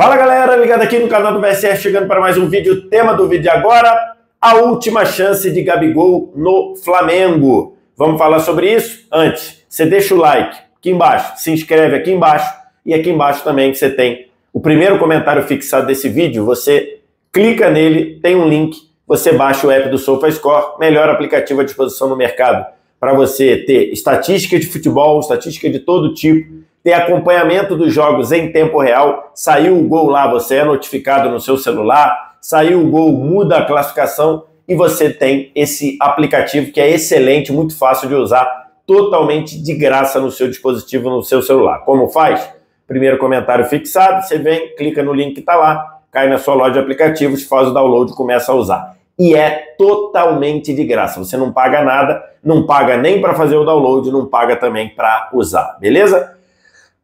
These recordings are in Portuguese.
Fala galera, ligado aqui no canal do BSR, chegando para mais um vídeo. O tema do vídeo agora, a última chance de Gabigol no Flamengo. Vamos falar sobre isso? Antes, você deixa o like aqui embaixo, se inscreve aqui embaixo e aqui embaixo também você tem o primeiro comentário fixado desse vídeo. Você clica nele, tem um link, você baixa o app do SofaScore, melhor aplicativo à disposição no mercado para você ter estatística de futebol, estatística de todo tipo, ter acompanhamento dos jogos em tempo real. Saiu o gol lá, você é notificado no seu celular, saiu o gol, muda a classificação e você tem esse aplicativo que é excelente, muito fácil de usar, totalmente de graça no seu dispositivo, no seu celular. Como faz? Primeiro comentário fixado, você vem, clica no link que está lá, cai na sua loja de aplicativos, faz o download e começa a usar. E é totalmente de graça, você não paga nada, não paga nem para fazer o download, não paga também para usar, beleza?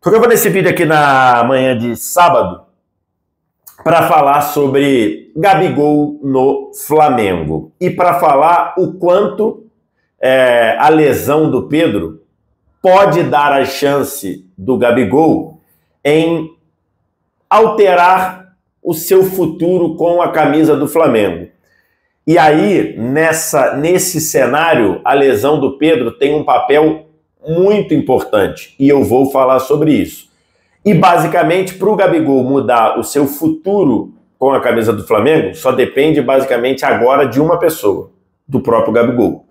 Porque eu vou nesse vídeo aqui na manhã de sábado para falar sobre Gabigol no Flamengo e para falar o quanto a lesão do Pedro pode dar a chance do Gabigol em alterar o seu futuro com a camisa do Flamengo. E aí, nesse cenário, a lesão do Pedro tem um papel muito importante, e eu vou falar sobre isso. E basicamente, para o Gabigol mudar o seu futuro com a camisa do Flamengo, só depende basicamente agora de uma pessoa, do próprio Gabigol.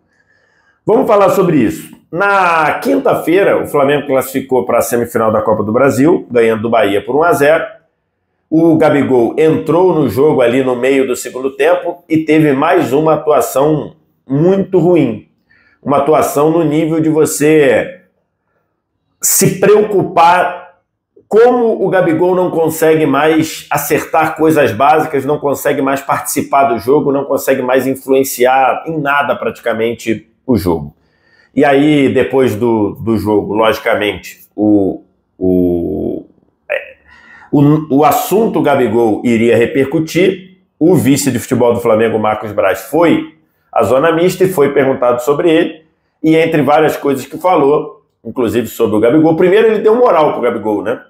Vamos falar sobre isso. Na quinta-feira, o Flamengo classificou para a semifinal da Copa do Brasil, ganhando do Bahia por 1-0. O Gabigol entrou no jogo ali no meio do segundo tempo e teve mais uma atuação muito ruim. Uma atuação no nível de você se preocupar como o Gabigol não consegue mais acertar coisas básicas, não consegue mais participar do jogo, não consegue mais influenciar em nada praticamente o jogo. E aí, depois do jogo, logicamente, o assunto Gabigol iria repercutir. O vice de futebol do Flamengo, Marcos Braz, foi a zona mista e foi perguntado sobre ele, e entre várias coisas que falou, inclusive sobre o Gabigol, primeiro ele deu moral pro Gabigol, né?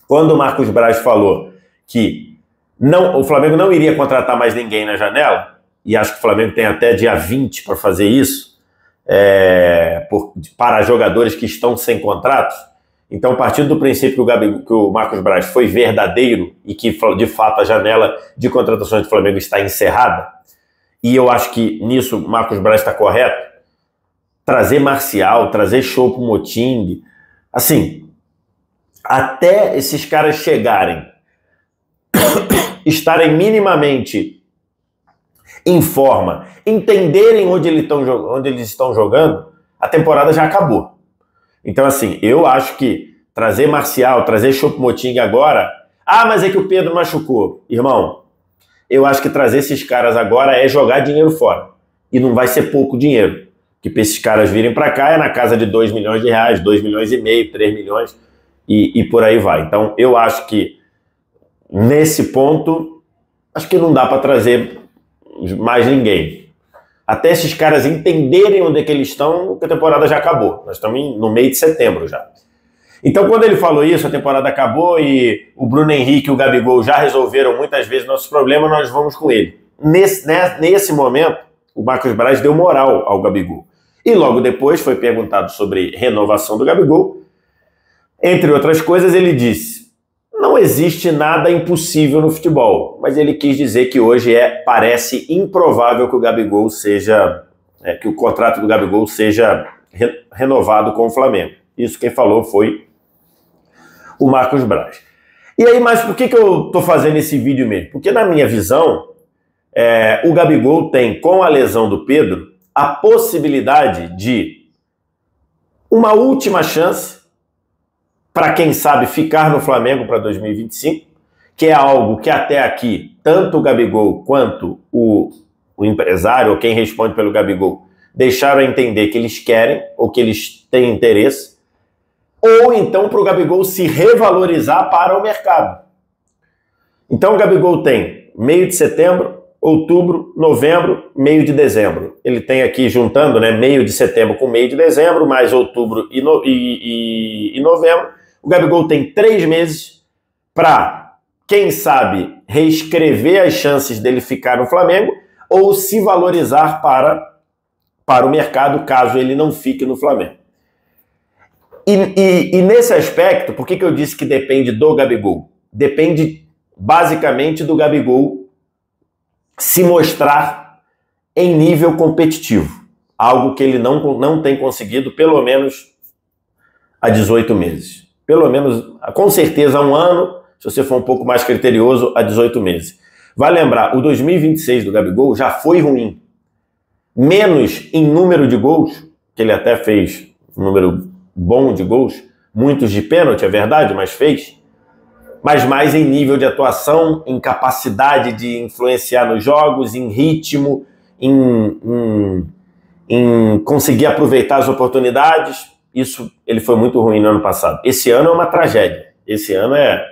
Quando o Marcos Braz falou que o Flamengo não iria contratar mais ninguém na janela, e acho que o Flamengo tem até dia 20 para fazer isso, para jogadores que estão sem contratos. Então, partindo do princípio que o Marcos Braz foi verdadeiro e que, de fato, a janela de contratações do Flamengo está encerrada, e eu acho que nisso o Marcos Braz está correto, trazer Marcial, trazer Choupo-Moting, assim, até esses caras chegarem, estarem minimamente em forma, entenderem onde eles estão jogando, a temporada já acabou. Então, assim, eu acho que trazer Marcial, trazer Choupo-Moting agora... Ah, mas é que o Pedro machucou. Irmão, eu acho que trazer esses caras agora é jogar dinheiro fora. E não vai ser pouco dinheiro. Que para esses caras virem para cá é na casa de 2 milhões de reais, 2 milhões e meio, 3 milhões e por aí vai. Então, eu acho que nesse ponto, acho que não dá para trazer mais ninguém. Até esses caras entenderem onde é que eles estão, a temporada já acabou. Nós estamos no meio de setembro já. Então, quando ele falou isso, a temporada acabou e o Bruno Henrique e o Gabigol já resolveram muitas vezes nossos problemas, nós vamos com ele. Nesse momento, o Marcos Braz deu moral ao Gabigol. E logo depois foi perguntado sobre renovação do Gabigol. Entre outras coisas, ele disse: não existe nada impossível no futebol, mas ele quis dizer que hoje parece improvável que o Gabigol que o contrato do Gabigol seja renovado com o Flamengo. Isso quem falou foi o Marcos Braz. E aí, mas por que eu estou fazendo esse vídeo mesmo? Porque na minha visão, o Gabigol tem, com a lesão do Pedro, a possibilidade de uma última chance para, quem sabe, ficar no Flamengo para 2025, que é algo que até aqui, tanto o Gabigol quanto o empresário, ou quem responde pelo Gabigol, deixaram entender que eles querem, ou que eles têm interesse, ou então para o Gabigol se revalorizar para o mercado. Então o Gabigol tem meio de setembro, outubro, novembro, meio de dezembro. Ele tem aqui, juntando, né, meio de setembro com meio de dezembro, mais outubro e novembro. O Gabigol tem 3 meses para quem sabe, reescrever as chances dele ficar no Flamengo ou se valorizar para o mercado, caso ele não fique no Flamengo. E nesse aspecto, por que eu disse que depende do Gabigol? Depende basicamente do Gabigol se mostrar em nível competitivo, algo que ele não tem conseguido pelo menos há 18 meses. Pelo menos, com certeza, há um ano, se você for um pouco mais criterioso, há 18 meses. Vai lembrar, o 2026 do Gabigol já foi ruim. Menos em número de gols, que ele até fez um número bom de gols, muitos de pênalti, é verdade, mas fez. Mas mais em nível de atuação, em capacidade de influenciar nos jogos, em ritmo, em conseguir aproveitar as oportunidades. Isso ele foi muito ruim no ano passado. Esse ano é uma tragédia. Esse ano é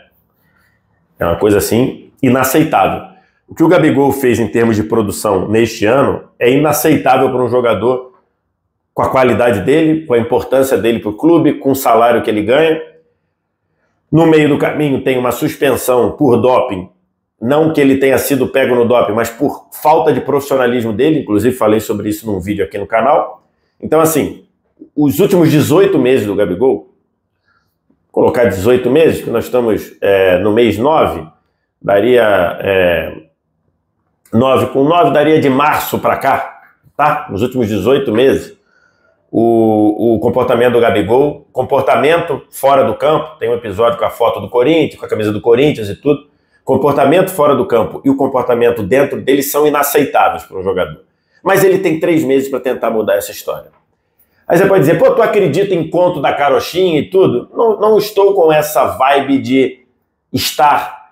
uma coisa assim inaceitável. O que o Gabigol fez em termos de produção neste ano é inaceitável para um jogador com a qualidade dele, com a importância dele para o clube, com o salário que ele ganha. No meio do caminho tem uma suspensão por doping, não que ele tenha sido pego no doping, mas por falta de profissionalismo dele, inclusive falei sobre isso num vídeo aqui no canal. Então, assim, os últimos 18 meses do Gabigol, colocar 18 meses, que nós estamos no mês 9, daria 9 com 9, daria de março para cá, tá? Nos últimos 18 meses, o comportamento do Gabigol, comportamento fora do campo, tem um episódio com a foto do Corinthians, com a camisa do Corinthians e tudo, comportamento fora do campo e o comportamento dentro dele são inaceitáveis para um jogador. Mas ele tem 3 meses para tentar mudar essa história. Aí você pode dizer, pô, tu acredita em conto da carochinha e tudo? Não estou com essa vibe de estar,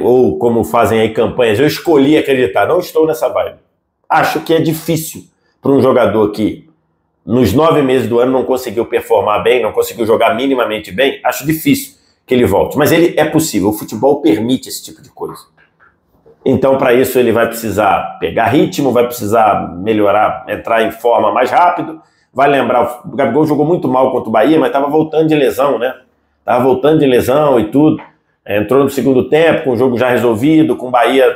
ou como fazem aí campanhas, eu escolhi acreditar. Não estou nessa vibe. Acho que é difícil para um jogador que nos 9 meses do ano não conseguiu performar bem, não conseguiu jogar minimamente bem, acho difícil que ele volte. Mas é possível, o futebol permite esse tipo de coisa. Então, para isso, ele vai precisar pegar ritmo, vai precisar melhorar, entrar em forma mais rápido. Vai lembrar, o Gabigol jogou muito mal contra o Bahia, mas estava voltando de lesão, né? Estava voltando de lesão e tudo. Entrou no segundo tempo, com o jogo já resolvido, com o Bahia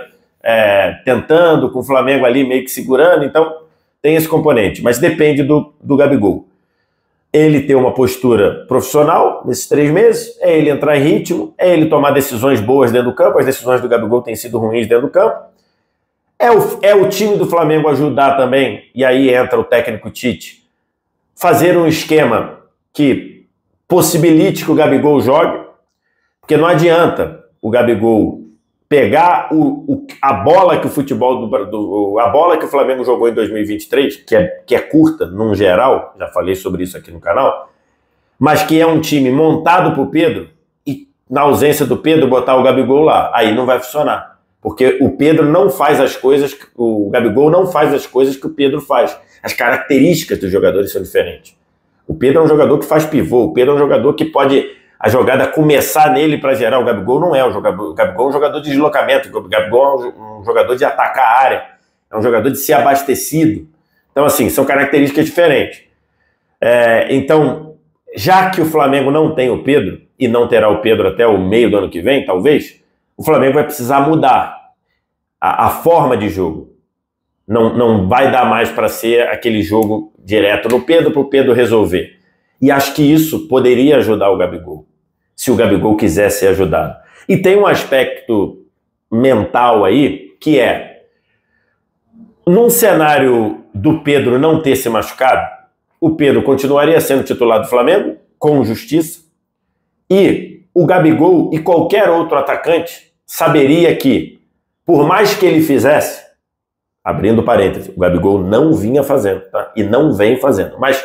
tentando, com o Flamengo ali meio que segurando. Então, tem esse componente, mas depende do Gabigol. Ele ter uma postura profissional nesses 3 meses, é ele entrar em ritmo, é ele tomar decisões boas dentro do campo. As decisões do Gabigol têm sido ruins dentro do campo. É o time do Flamengo ajudar também, e aí entra o técnico Tite, fazer um esquema que possibilite que o Gabigol jogue, porque não adianta o Gabigol pegar a bola que o futebol a bola que o Flamengo jogou em 2023, que é curta num geral, já falei sobre isso aqui no canal, mas que é um time montado por Pedro, e na ausência do Pedro botar o Gabigol lá, aí não vai funcionar, porque o Pedro não faz as coisas, o Gabigol não faz as coisas que o Pedro faz. As características dos jogadores são diferentes. O Pedro é um jogador que faz pivô, o Pedro é um jogador que pode a jogada começar nele para gerar. O Gabigol não é. O Gabigol é um jogador de deslocamento, o Gabigol é um jogador de atacar a área, é um jogador de ser abastecido. Então, assim, são características diferentes. Então, já que o Flamengo não tem o Pedro, e não terá o Pedro até o meio do ano que vem, talvez, o Flamengo vai precisar mudar a forma de jogo. Não vai dar mais para ser aquele jogo direto no Pedro para o Pedro resolver. E acho que isso poderia ajudar o Gabigol, se o Gabigol quiser ser ajudado. E tem um aspecto mental aí, que num cenário do Pedro não ter se machucado, o Pedro continuaria sendo titular do Flamengo, com justiça, e o Gabigol e qualquer outro atacante saberia que, por mais que ele fizesse, abrindo parênteses, o Gabigol não vinha fazendo, tá? E não vem fazendo, mas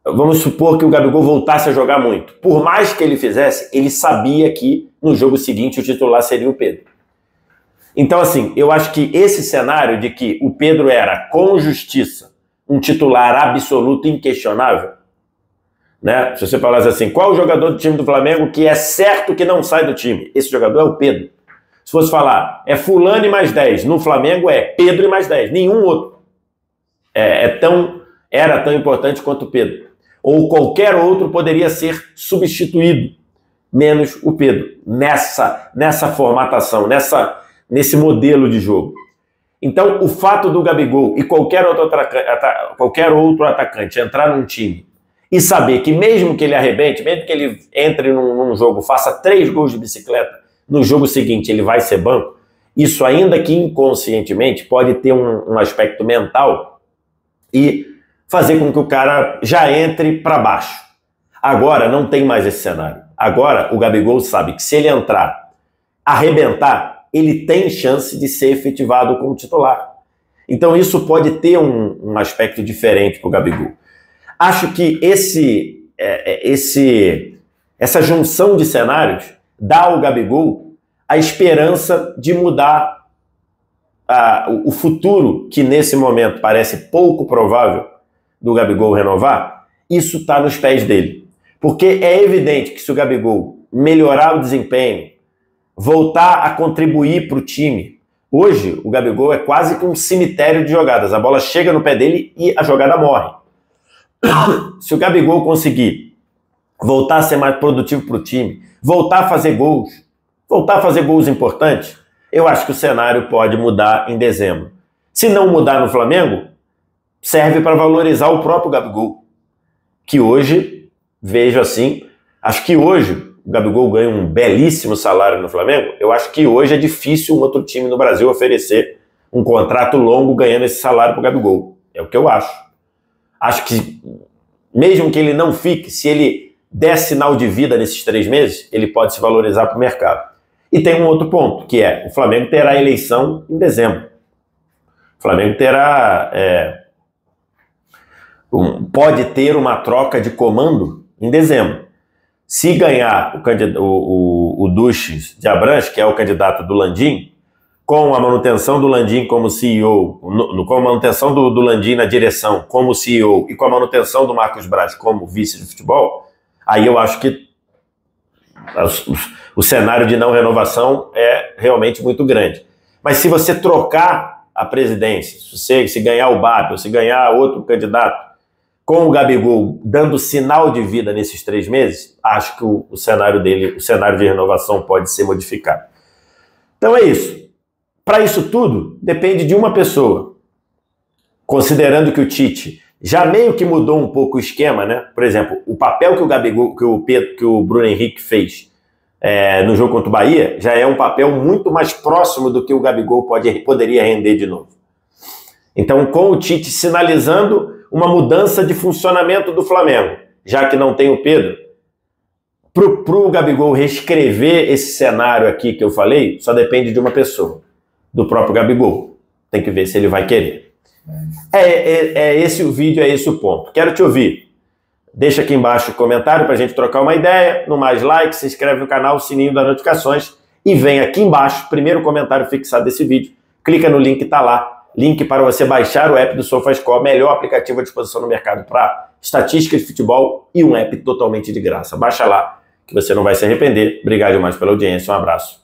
vamos supor que o Gabigol voltasse a jogar muito. Por mais que ele fizesse, ele sabia que no jogo seguinte o titular seria o Pedro. Então, assim, eu acho que esse cenário de que o Pedro era, com justiça, um titular absoluto, inquestionável, né? Se você falasse assim, qual o jogador do time do Flamengo que é certo que não sai do time? Esse jogador é o Pedro. Se fosse falar, é fulano e mais 10, no Flamengo é Pedro e mais 10, nenhum outro. Era tão importante quanto o Pedro. Ou qualquer outro poderia ser substituído menos o Pedro, nessa formatação, nesse modelo de jogo. Então, o fato do Gabigol e qualquer outro atacante entrar num time e saber que mesmo que ele arrebente, mesmo que ele entre num jogo, faça 3 gols de bicicleta, no jogo seguinte ele vai ser banco, isso ainda que inconscientemente pode ter um aspecto mental e fazer com que o cara já entre para baixo. Agora não tem mais esse cenário. Agora o Gabigol sabe que se ele entrar, arrebentar, ele tem chance de ser efetivado como titular. Então isso pode ter um aspecto diferente para o Gabigol. Acho que essa junção de cenários dá ao Gabigol a esperança de mudar o futuro, que nesse momento parece pouco provável do Gabigol renovar. Isso está nos pés dele. Porque é evidente que se o Gabigol melhorar o desempenho, voltar a contribuir para o time, hoje o Gabigol é quase que um cemitério de jogadas. A bola chega no pé dele e a jogada morre. Se o Gabigol conseguir voltar a ser mais produtivo para o time, voltar a fazer gols importantes, eu acho que o cenário pode mudar em dezembro. Se não mudar no Flamengo, serve para valorizar o próprio Gabigol, que hoje, vejo assim, acho que hoje o Gabigol ganha um belíssimo salário no Flamengo. Eu acho que hoje é difícil um outro time no Brasil oferecer um contrato longo ganhando esse salário para o Gabigol. É o que eu acho. Acho que, mesmo que ele não fique, se ele der sinal de vida nesses 3 meses, ele pode se valorizar para o mercado. E tem um outro ponto, que é, o Flamengo terá eleição em dezembro. O Flamengo terá... pode ter uma troca de comando em dezembro. Se ganhar o Duches de Abranches, que é o candidato do Landim, com a manutenção do Landim como CEO, com a manutenção do Landim na direção como CEO e com a manutenção do Marcos Braz como vice de futebol, aí eu acho que o cenário de não renovação é realmente muito grande. Mas se você trocar a presidência, se ganhar o BAP ou se ganhar outro candidato, com o Gabigol dando sinal de vida nesses 3 meses, acho que o cenário dele, o cenário de renovação pode ser modificado. Então é isso. Para isso tudo, depende de uma pessoa. Considerando que o Tite já meio que mudou um pouco o esquema, né? Por exemplo, o papel que o Gabigol, que o Bruno Henrique fez no jogo contra o Bahia, já é um papel muito mais próximo do que o Gabigol poderia render de novo. Então, com o Tite sinalizando uma mudança de funcionamento do Flamengo, já que não tem o Pedro, para o Gabigol reescrever esse cenário aqui que eu falei, só depende de uma pessoa, do próprio Gabigol. Tem que ver se ele vai querer. É esse o vídeo, é esse o ponto. Quero te ouvir. Deixa aqui embaixo o comentário para a gente trocar uma ideia. No mais like, se inscreve no canal, sininho das notificações e vem aqui embaixo, primeiro comentário fixado desse vídeo. Clica no link que está lá. Link para você baixar o app do SofaScore, melhor aplicativo à disposição no mercado para estatística de futebol e um app totalmente de graça. Baixa lá que você não vai se arrepender. Obrigado demais pela audiência. Um abraço.